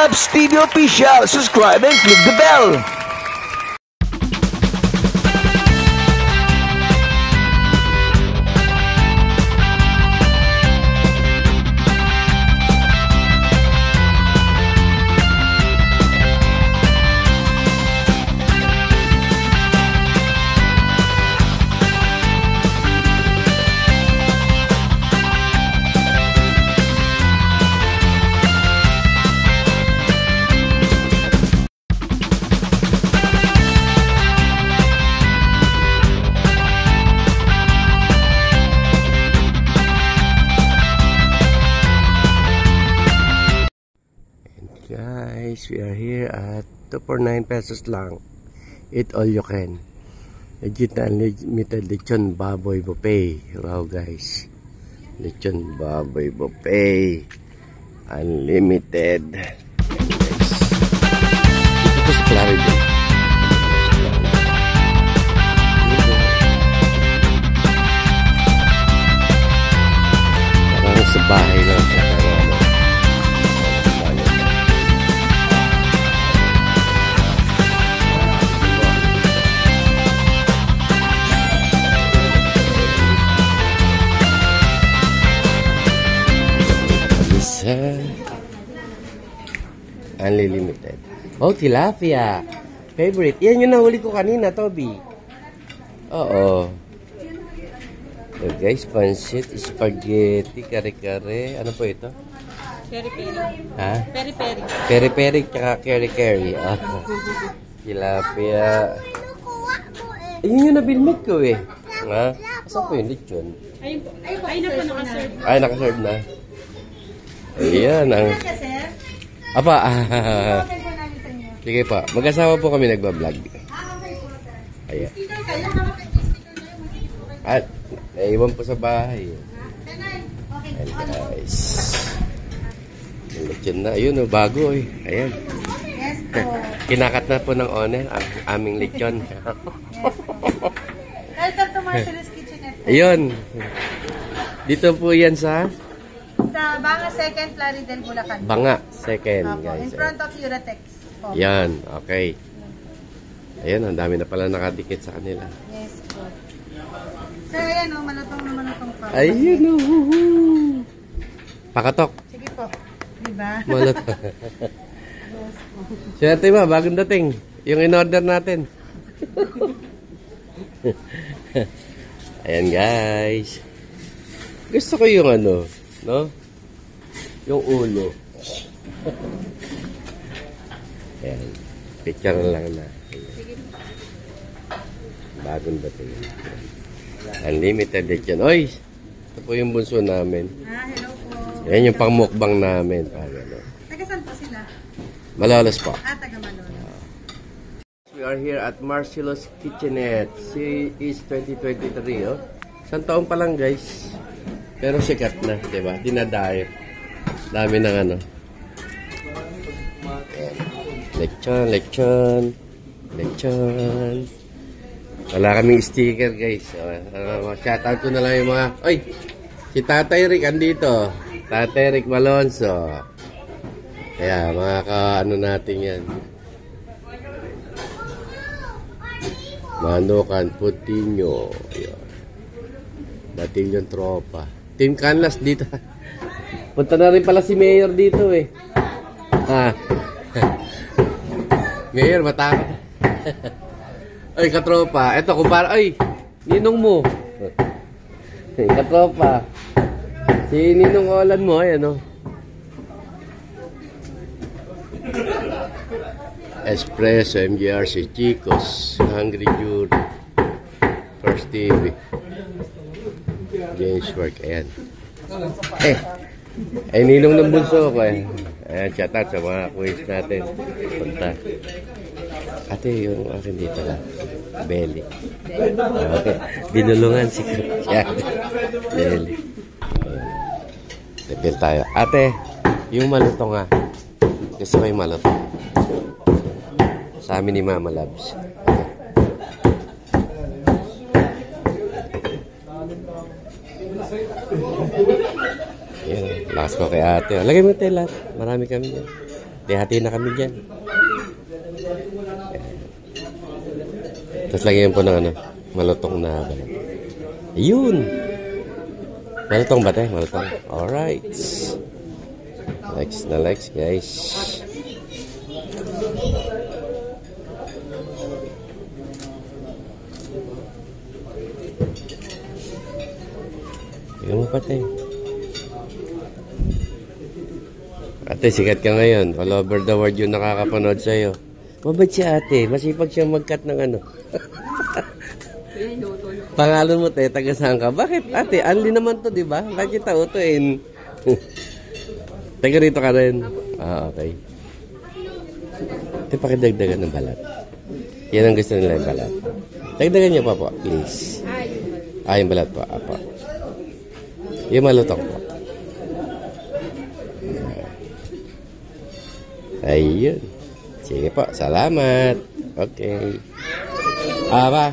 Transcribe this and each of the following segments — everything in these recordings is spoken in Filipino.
Loves TV Official. Subscribe and click the bell. Guys, we are here at 2 for 9 pesos lang. Eat all you can. Legit na unlimited lechon baboy buffet. Wow guys, lechon baboy buffet unlimited. Ito sa Clarity. Parang sa bahay lang siya. Unlimited. Oh, tilapia. Favorite. Yan yung nahuli ko kanina, Toby. Oo. So guys, pancit, spaghetti, kare-kare. Ano po ito? Peri-peri. Ha? Peri-peri. Peri-peri tsaka kare-kare. Tilapia. Ayun yung nabilmit ko eh. Ha? Saan po yung lechon? Ayun po. Ayun na po nakaserve. Ay, nakaserve na. Ayan ang... Apa, sige pa. Mag-asawa po kami nagbablog. Ayan. At, naiwan po sa bahay. Ayan guys. Lechon na. Ayun, bago eh. Ayan. Kinakat na po ng owner ang aming lechon. Welcome to Marcelo's Kitchenette. Ayun. Dito po yan sa... Sa Banga 2nd, Plaridel, Bulacan. Banga 2nd, guys. In front of Uratex. Yan, okay. Ayan, ang dami na pala nakadikit sa kanila. Yes po. Sir, ayan o, malutong na malutong pa. Ayun o. Pakatok. Sige po. Diba? Malutong. Swerte ba, bagong dating. Yung in-order natin. Ayan guys. Gusto ko yung ano, no? Yung ulo. Ayan. Picture lang na. Ayan. Bagong dating. Unlimited lechon. Oy! Ito po yung bunso namin. Hello po. Ayan yung pang-mukbang namin. Taga-san po sila? Malolos po. Taga Malolos. We are here at Marcelo's Kitchenette. She is 2023, oh. Isang taon pa lang, guys. Pero sikat na, diba? Dinadayo. Dami ng ano. Lechon, lechon. Lechon. Wala kaming sticker, guys. Shoutout ko na lang yung mga... Oy! Si Tatay Rick andito. Tatay Rick Malonzo. Kaya, mga ka-ano natin yan. Manukan, Putinyo. Batilyon tropa. Team Canlas dito. Punta na rin pala si Mayor dito eh. Mayor, matakot. Ay, katropa. Eto, kumpara. Ay, ninong mo. Katropa. Si Ninong Olan mo, ayan o. Espresso, MGRC, Chicos, Hungry Jury, First TV, James Work, ayan. Ay ninong ng bunso ko eh. Ayan, shout out sa mga quiz natin. Punta. Ate, yung akin dito lang. Belly. Binulungan si Belly. Depil tayo. Ate, yung malutong nga. Gusto ko yung malutong. Sa amin ni Mama Labs. Yan, lakas ko kay ate. Lagay mo tayo lahat. Marami kami yan. Hati na kami dyan. Tapos lagyan po ng ano, malutong na balat. Ayun! Malutong ba tayo? Malutong. Alright. Likes na likes, guys. Tingnan mo pa tayo. Ate, sikat ka ngayon. All over the world yung nakakapanood sa'yo. Mabait si ate. Masipag siya mag-cut ng ano. Pangalan mo, te. Taga saan ka? Bakit, ate? Anli naman to, di ba? Bakit kita utuin? Taga rito ka rin. Ah, okay. Ate, pakidagdagan ng balat. Yan ang gusto nila yung balat. Dagdagan niyo pa po, please. Yung balat po. Apo. Yung malutong po. Ayun. Sige po, salamat. Okay. Ba?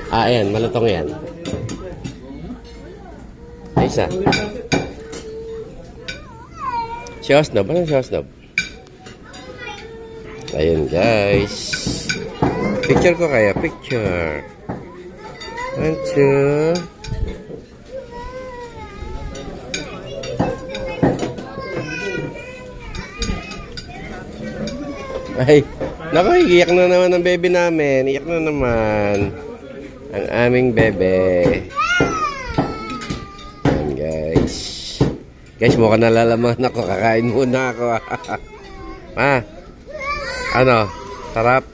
Ayan, malutong yan. Isa. Siyosnob. Anong siyosnob? Ayun, guys. Picture ko kaya. Picture. 1, 2. Ay, naku, iyak na naman ang bebe namin. Iyak na naman. Ang aming bebe. Ayan, guys. Guys, mukhang nalalaman ako. Kakain muna ako. Ano? Sarap?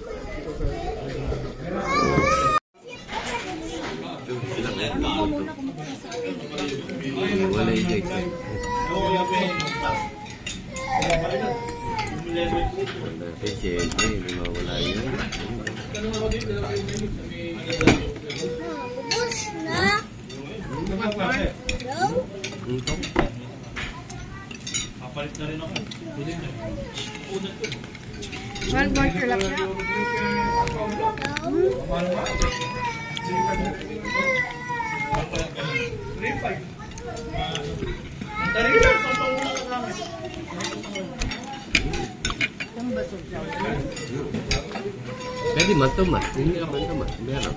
Wala yung guys. Siyempre, mawala yun. Papalit na rin ako. One more tilapia. Pwede matumat. Hindi ka matumat. Meron.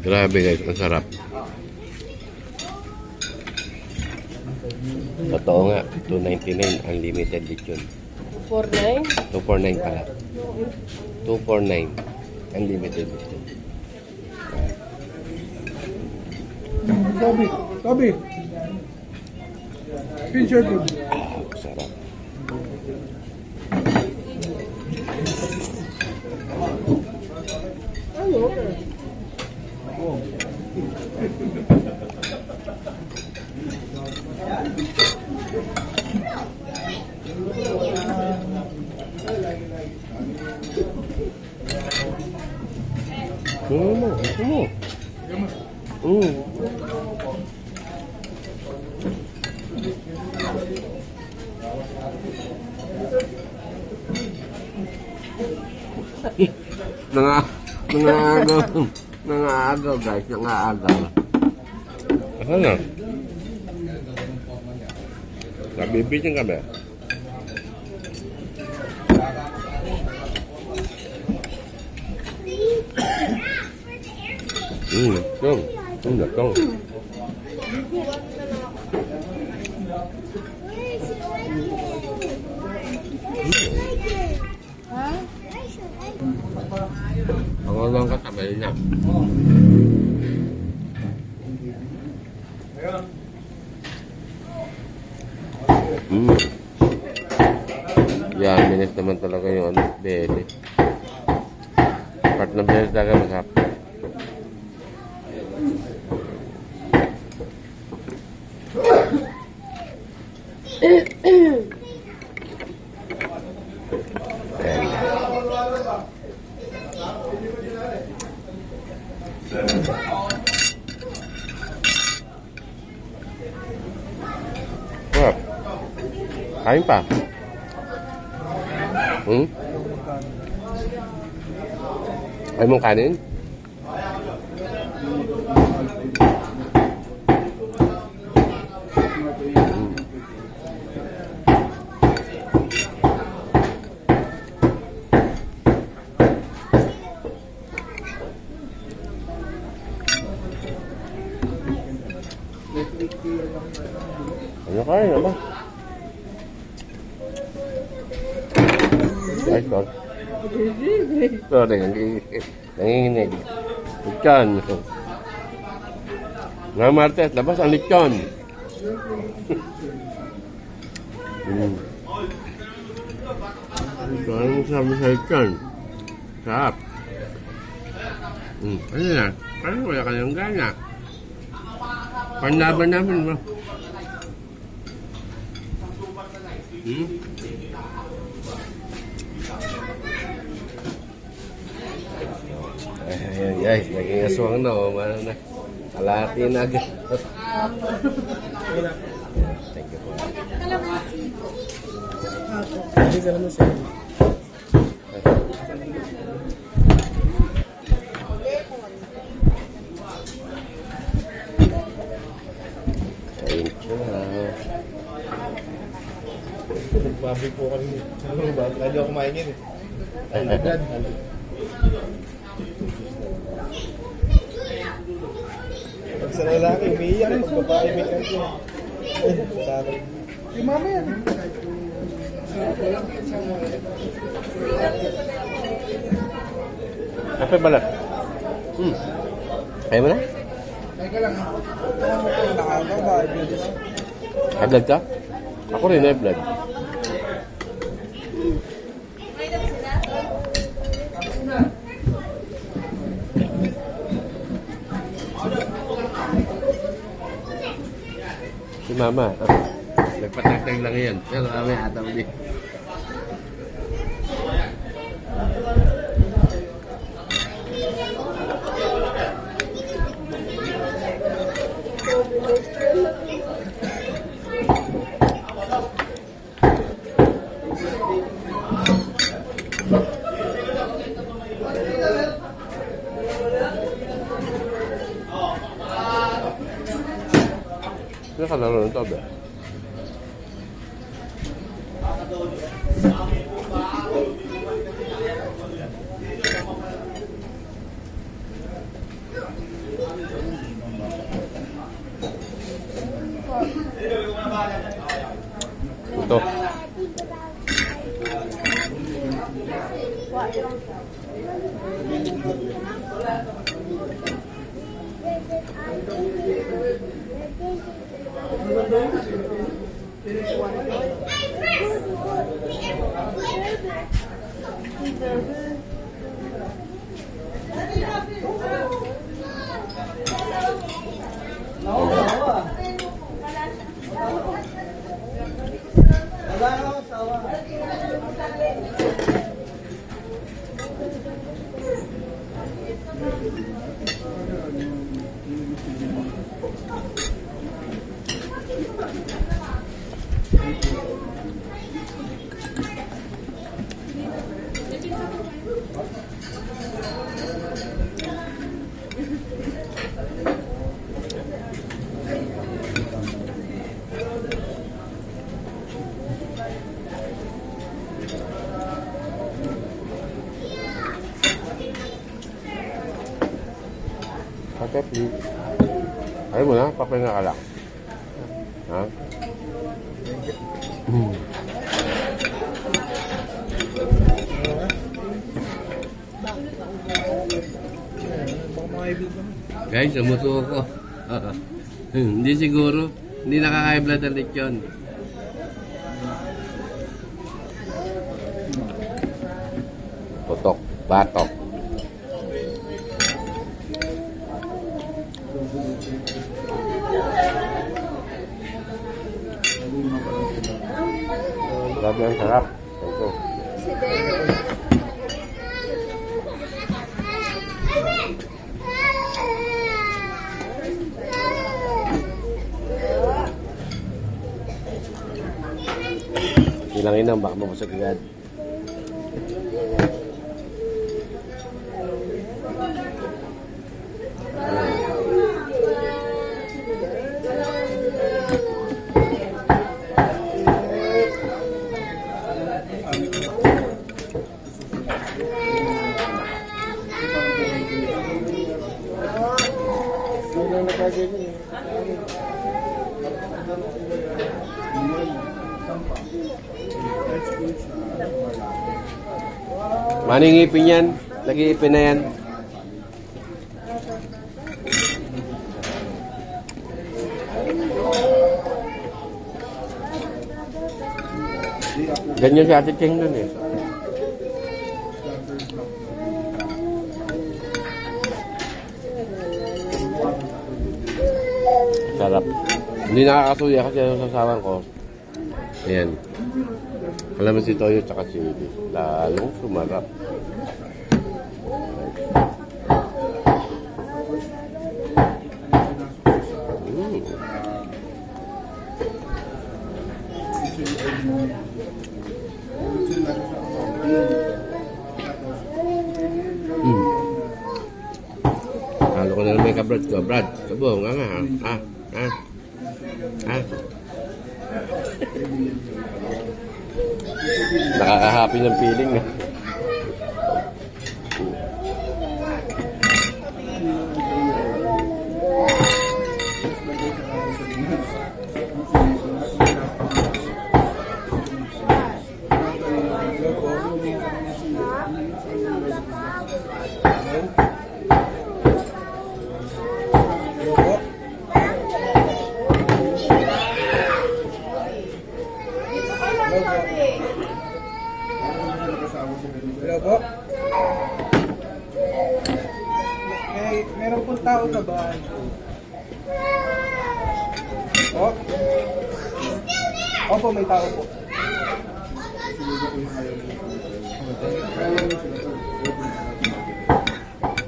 Grabe guys, ang sarap. Totoo nga, 299 unlimited edition. 249? 249 pala. 249 unlimited edition. Toby. Pincher food. Sarap. Nangaagaw guys, nangaagaw. Ano na? Nabibigyan ka ba? Ito. Ako lang katabay na. Yan, minis naman talaga yung bele. Part ng bele talaga masarap. Sarap. Kain pa. Ay mong kanin? Guys, oh. Sorry, nanginginig. Lechon. Mga Martes, labas ang lechon. Ito, anong sabi sa lechon? Sarap. Ano na? Parang wala ka ng gana. Panlaban namin mo. Ayan guys, naging aswang na o. Ano na? Kalahati na agad. Thank you po. Hindi ka naman sa'yo. Thank you. Nagbabi po kami. Lalo ako kumain yun eh. Agad. Pag sa lalaki, umiiyak. Pag babae, may kanto. Sa akin. Yung mama yan. Kape balat. Kaya mo na? Teka lang. Nakakabahay. High blood ka? Ako rin high blood. Si Mama, nagpatagtag lang yan. Pero kami ataw din. Nakalaro ng tobe. Ito. Kape, please. Ayaw mo na, papahinga ka lang. Ha? Guys, umuso ko. Hindi siguro. Hindi nakaka-high blood ang lechon. Putok, batok. Grabe ang sarap. Ito. Hilangin lang, baka mabusag agad. Maningipin yan. Nag-iipin na yan. Ganyan si Ate Cheng nun eh. Sarap. Hindi nakakasuya kasi yung sasawan ko. Ayan. Alam mo si Toyo tsaka si Willie. Lalong sumarap. Halo ko na naman yung kabrad ko. Brad, kabong nga nga. Nakaka-happy ng feeling na. Hello po. Meron pong tao sa bahay. Oh? Opo, may tao po.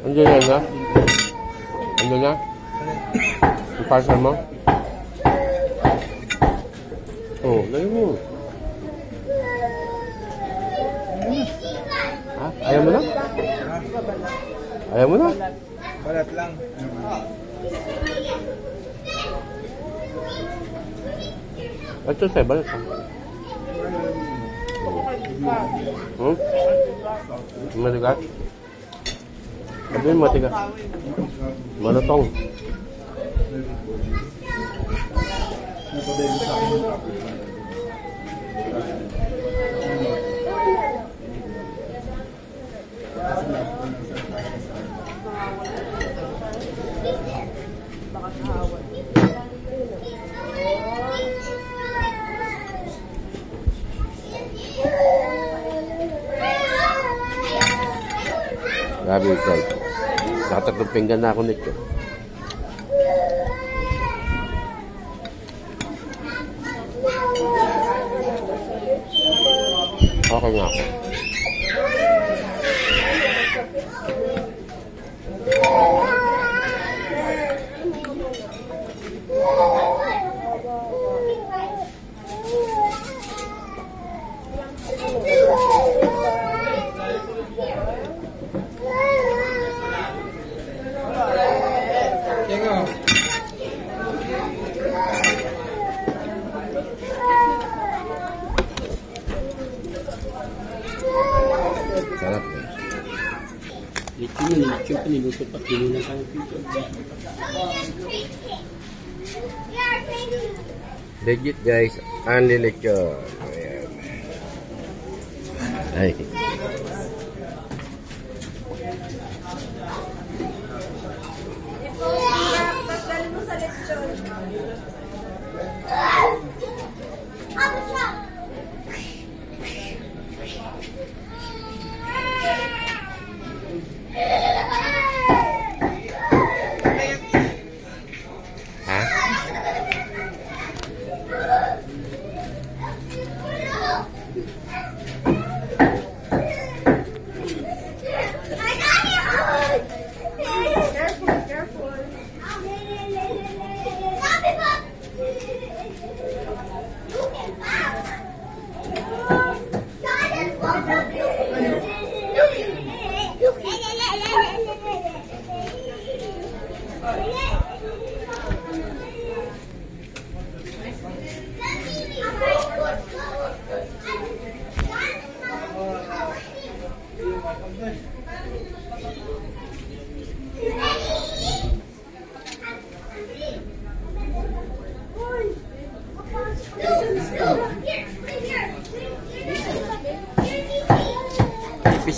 Andiyan yan na? Andiyan na? Yung parcel mo? Oh, dali mo. Ha? Ayaw mo na? Ayaw mo na? Balat lang. Ito sa'yo, balik ka. Matigas? Sabi mo matigas. Malutong. Grabe yung guys. Nakatatlong pinggan na ako nito. Okay nga ako. Sarap eh. Lechon yun, lechon pa niluto pa, kinulang ka ng pito. Legit guys, only lechon. Ayan. Ay. Ha?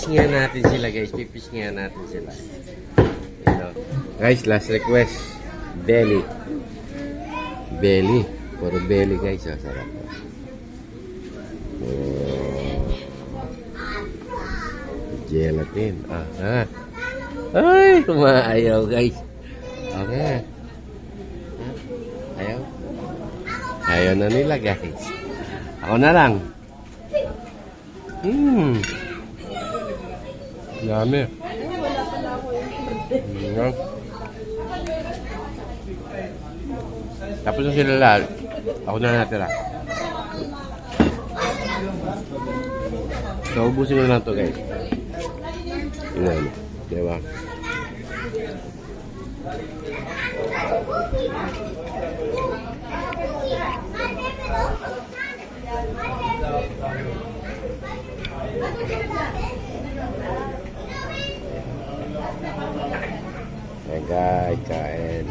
Pipisngihan natin sila guys. Pipisngihan natin sila. You know. Guys, last request. Belly. Belly. Puro belly guys. Oh, sarap. Oh. Gelatin. Ah. Ay, kumaayaw guys. Okay. Ayaw. Ayaw na nila guys. Ako na lang. Yummy. Tapos na sila lahat. Ako na natira. So, ubusin na lang to guys. Yan. Diba? Ayan guys, kain.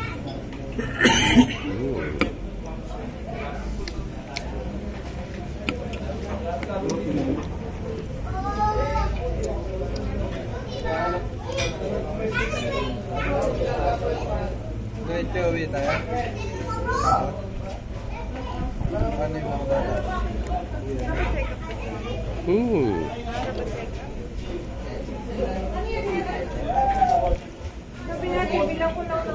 Ganito uwi tayo. Ano yung mga bata? Sabi natin, bilang ko lang ng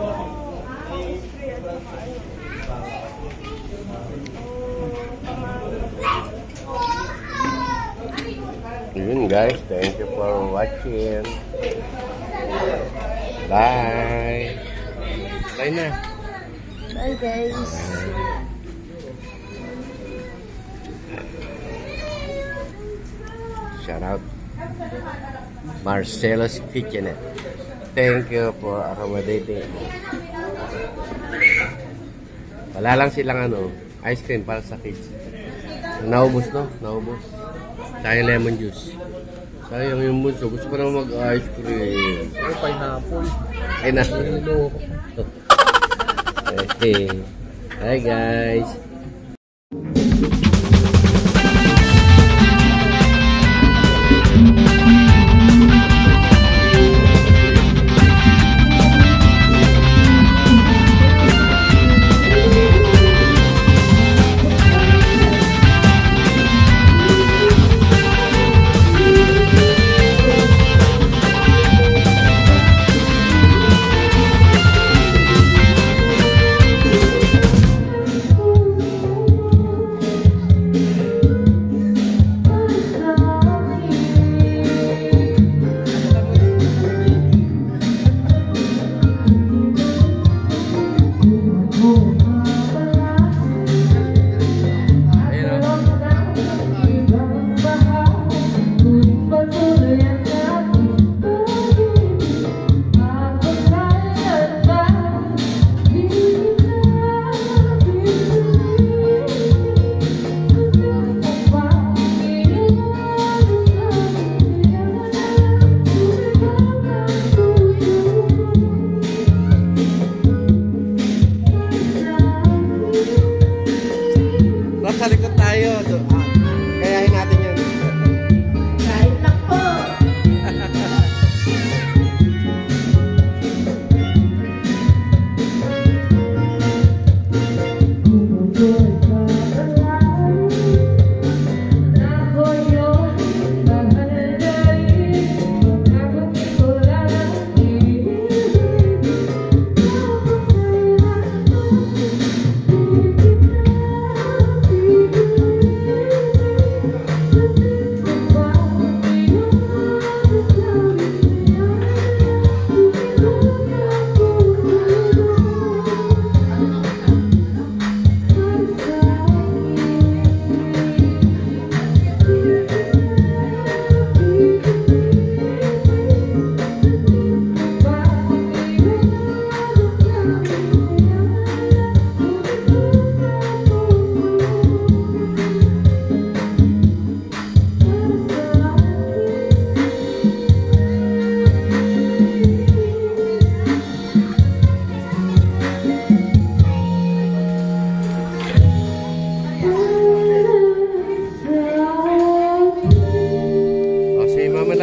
spray at saka Yun guys, thank you for watching. Bye. Bye na. Bye guys. Shout out Marcelo's Kitchenette. Thank you for accommodating. Wala lang silang ice cream para sa kids. Naubos no? Naubos. Kaya lemon juice. Sayang yung bunso. Gusto pa naman mag-ice cream. Ano pa yung hapon? Ay na. Okay. Hi guys.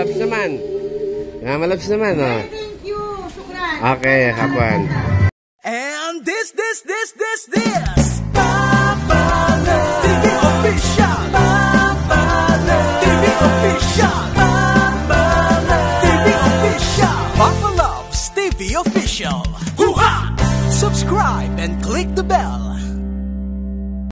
Labs naman. Mama Labs naman, oh. Thank you. Shukran. Okay, kapan. And this